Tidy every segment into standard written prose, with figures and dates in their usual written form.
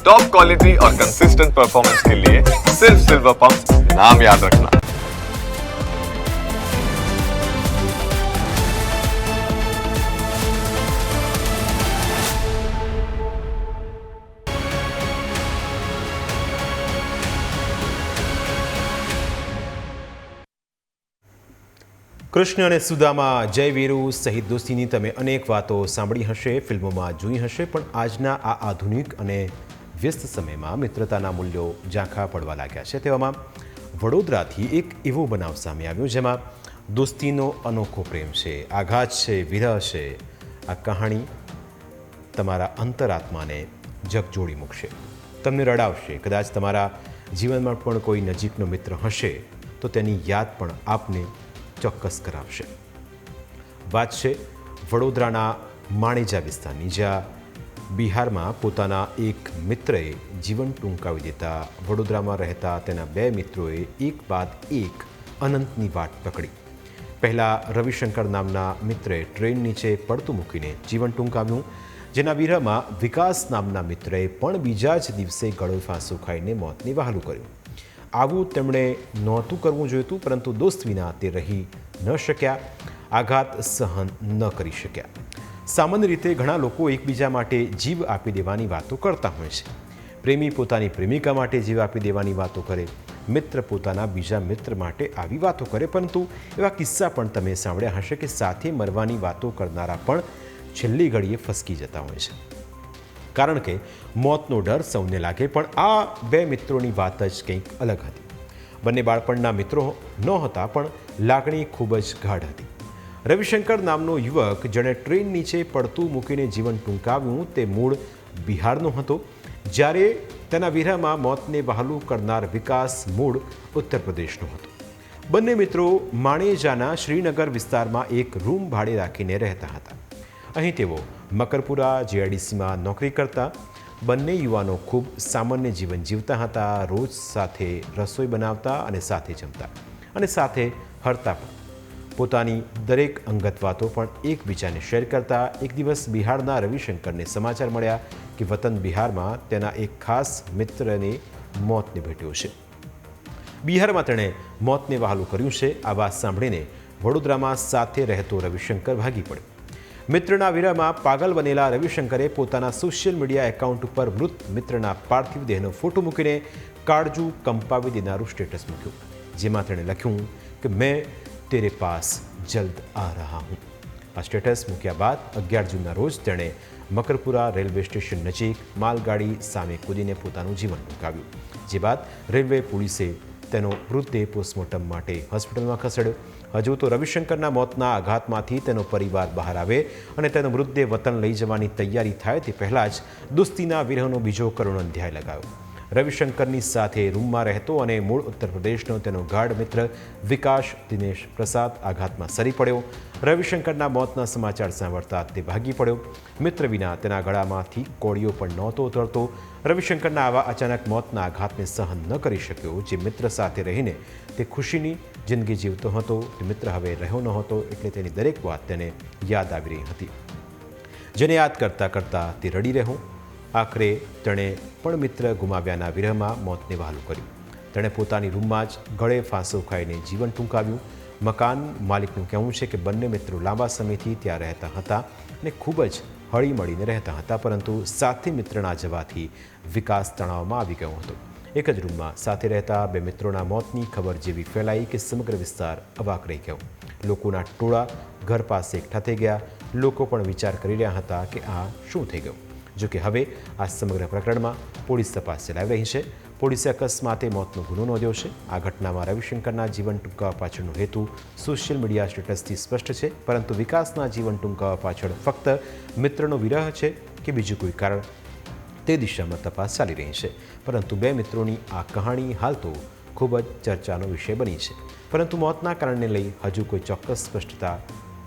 Top quality और consistent performance के लिए सिर्फ सिल्वर पंप नाम याद रखना। કૃષ્ણ અને સુદામા, જય વીરુ સહિત દોસ્તીની તમે અનેક વાતો સાંભળી હશે, ફિલ્મોમાં જોઈ હશે, પણ આજના આ આધુનિક અને વ્યસ્ત સમયમાં મિત્રતાના મૂલ્યો ઝાંખા પડવા લાગ્યા છે. તેવામાં વડોદરાથી એક એવો બનાવ સામે આવ્યો જેમાં દોસ્તીનો અનોખો પ્રેમ છે, આઘાત છે, વિરહ છે. આ કહાણી તમારા અંતરાત્માને ઝકઝોળી મૂકશે, તમને રડાવશે. કદાચ તમારા જીવનમાં પણ કોઈ નજીકનો મિત્ર હશે તો તેની યાદ પણ આપને ચોક્કસ કરાવશે. વાત છે વડોદરાના માણેજા વિસ્તારની, જ્યાં બિહારમાં પોતાના એક મિત્રએ જીવન ટૂંકાવી દેતા વડોદરામાં રહેતા તેના બે મિત્રોએ એક બાદ એક અનંતની વાટ પકડી. પહેલાં રવિશંકર નામના મિત્રએ ટ્રેન નીચે પડતું મૂકીને જીવન ટૂંકાવ્યું, જેના વિરહમાં વિકાસ નામના મિત્રએ પણ બીજા જ દિવસે ગળે ફાંસો ખાઈને મોતને વહાલું કર્યું. આવું તેમણે નહોતું કરવું જોઈતું, પરંતુ દોસ્ત વિના તે રહી ન શક્યા, આઘાત સહન ન કરી શક્યા. સામાન્ય રીતે ઘણા લોકો એકબીજા માટે જીવ આપી દેવાની વાતો કરતા હોય છે. પ્રેમી પોતાની પ્રેમિકા માટે જીવ આપી દેવાની વાતો કરે, મિત્ર પોતાના બીજા મિત્ર માટે આવી વાતો કરે, પરંતુ એવા કિસ્સા પણ તમે સાંભળ્યા હશે કે સાથે મરવાની વાતો કરનારા પણ છેલ્લી ઘડીએ ફસકી જતા હોય છે. કારણ કે મોતનો ડર સૌને લાગે, પણ આ બે મિત્રોની વાત જ કંઈક અલગ હતી. બંને બાળપણના મિત્રો નહોતા, પણ લાગણી ખૂબ જ ગાઢ હતી. રવિશંકર નામનો યુવક જેણે ટ્રેન નીચે પડતું મૂકીને જીવન ટૂંકાવ્યું તે મૂળ બિહારનો હતો, જ્યારે તેના વિરહમાં મોતને વહાલું કરનાર વિકાસ મૂળ ઉત્તર પ્રદેશનો હતો. બંને મિત્રો માણેજાના શ્રીનગર વિસ્તારમાં એક રૂમ ભાડે રાખીને રહેતા હતા. અહીં તેઓ મકરપુરા જીઆઈડીસીમાં નોકરી કરતા. બંને યુવાનો ખૂબ સામાન્ય જીવન જીવતા હતા. રોજ સાથે રસોઈ બનાવતા અને સાથે જમતા અને સાથે હરતા પણ. પોતાની દરેક અંગત વાતો પણ એકબીજાને શેર કરતા. એક દિવસ બિહારના રવિશંકરને સમાચાર મળ્યા કે વતન બિહારમાં તેના એક ખાસ મિત્રને મોતને ભેટ્યો છે. બિહારમાં તેણે મોતને વહાલું કર્યું છે. આ વાત સાંભળીને વડોદરામાં સાથે રહેતો રવિશંકર ભાગી પડ્યો. મિત્રના વિરહમાં પાગલ બનેલા રવિશંકરે પોતાના સોશિયલ મીડિયા એકાઉન્ટ ઉપર મૃત મિત્રના પાર્થિવ દેહનો ફોટો મૂકીને કાળજું કંપાવી દેનારું સ્ટેટસ મૂક્યું, જેમાં તેણે લખ્યું કે મેં તેરે પાસ જલ્દ આ રહા હું. આ સ્ટેટસ મૂક્યા બાદ 11 જૂનના રોજ તેણે મકરપુરા રેલવે સ્ટેશન નજીક માલગાડી સામે કૂદીને પોતાનું જીવન ટૂંકાવ્યું. જે બાદ રેલવે પોલીસે તેનો મૃતદેહ પોસ્ટમોર્ટમ માટે હોસ્પિટલમાં ખસેડ્યો. હજુ તો રવિશંકરના મોતના આઘાતમાંથી તેનો પરિવાર બહાર આવે અને તેનો મૃતદેહ વતન લઈ જવાની તૈયારી થાય તે પહેલાં જ દોસ્તીના વિરહનો બીજો કરુણ અધ્યાય લગાવ્યો. રવિશંકરની સાથે રૂમમાં રહેતો અને મૂળ ઉત્તર પ્રદેશનો તેનો ગાઢ મિત્ર વિકાસ દિનેશ પ્રસાદ આઘાતમાં સરી પડ્યો. રવિશંકરના મોતના સમાચાર સાંભળતા તે ભાગી પડ્યો. મિત્ર વિના તેના ગળામાંથી કોળિયો પણ નહોતો ઉતરતો. રવિશંકરના આવા અચાનક મોતના આઘાતને સહન ન કરી શક્યો. જે મિત્ર સાથે રહીને તે ખુશીની જિંદગી જીવતો હતો, તે મિત્ર હવે રહ્યો નહોતો, એટલે તેની દરેક વાત તેને યાદ આવી રહી હતી, જેને યાદ કરતાં કરતાં તે રડી રહ્યો. આખરે તેણે પણ મિત્ર ગુમાવ્યાના વિરહમાં મોતને વહાલું કર્યું. તેણે પોતાની રૂમમાં જ ગળે ફાંસો ખાઈને જીવન ટૂંકાવ્યું. મકાન માલિકનું કહેવું છે કે બંને મિત્રો લાંબા સમયથી ત્યાં રહેતા હતા અને ખૂબ જ હળી મળીને રહેતા હતા, પરંતુ સાથે મિત્રના જવાથી વિકાસ તણાવમાં આવી ગયો હતો. એક જ રૂમમાં સાથે રહેતા બે મિત્રોના મોતની ખબર જેવી ફેલાઈ કે સમગ્ર વિસ્તાર અવાક રહી ગયો. લોકોના ટોળા ઘર પાસે એકઠા થઈ ગયા. લોકો પણ વિચાર કરી રહ્યા હતા કે આ શું થઈ ગયું. જોકે હવે આ સમગ્ર પ્રકરણમાં પોલીસ તપાસ ચલાવી રહી છે. પોલીસે અકસ્માતે મોતનો ગુનો નોંધ્યો છે. આ ઘટનામાં રવિશંકરના જીવન ટૂંકાવવા પાછળનો હેતુ સોશિયલ મીડિયા સ્ટેટસથી સ્પષ્ટ છે, પરંતુ વિકાસના જીવન ટૂંકાવવા પાછળ ફક્ત મિત્રનો વિરહ છે કે બીજું કોઈ કારણ, તે દિશામાં તપાસ ચાલી રહી છે. પરંતુ બે મિત્રોની આ કહાણી હાલ તો ખૂબ જ ચર્ચાનો વિષય બની છે, પરંતુ મોતના કારણને લઈ હજુ કોઈ ચોક્કસ સ્પષ્ટતા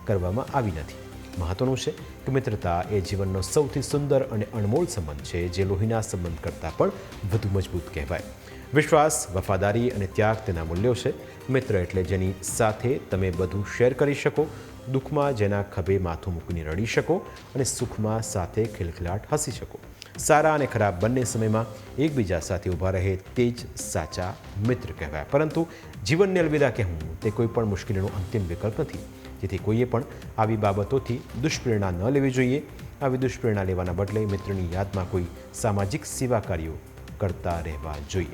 કરવામાં આવી નથી. મહત્વનું છે કે મિત્રતા એ જીવનનો સૌથી સુંદર અને અણમોલ સંબંધ છે, જે લોહીના સંબંધ કરતાં પણ વધુ મજબૂત કહેવાય. વિશ્વાસ, વફાદારી અને ત્યાગ તેના મૂલ્યો છે. મિત્ર એટલે જેની સાથે તમે બધું શેર કરી શકો, દુઃખમાં જેના ખભે માથું મૂકીને રડી શકો અને સુખમાં સાથે ખિલખિલાટ હસી શકો. સારા અને ખરાબ બંને સમયમાં એકબીજા સાથે ઊભા રહે તે જ સાચા મિત્ર કહેવાય. પરંતુ જીવનને અલવિદા કહેવું તે કોઈ પણ મુશ્કેલીનો અંતિમ વિકલ્પ નથી. જેથી કોઈએ પણ આવી બાબતોથી દુષ્પ્રેરણા ન લેવી જોઈએ. આવી દુષ્પ્રેરણા લેવાના બદલે મિત્રની યાદમાં કોઈ સામાજિક સેવા કાર્યો કરતા રહેવા જોઈએ.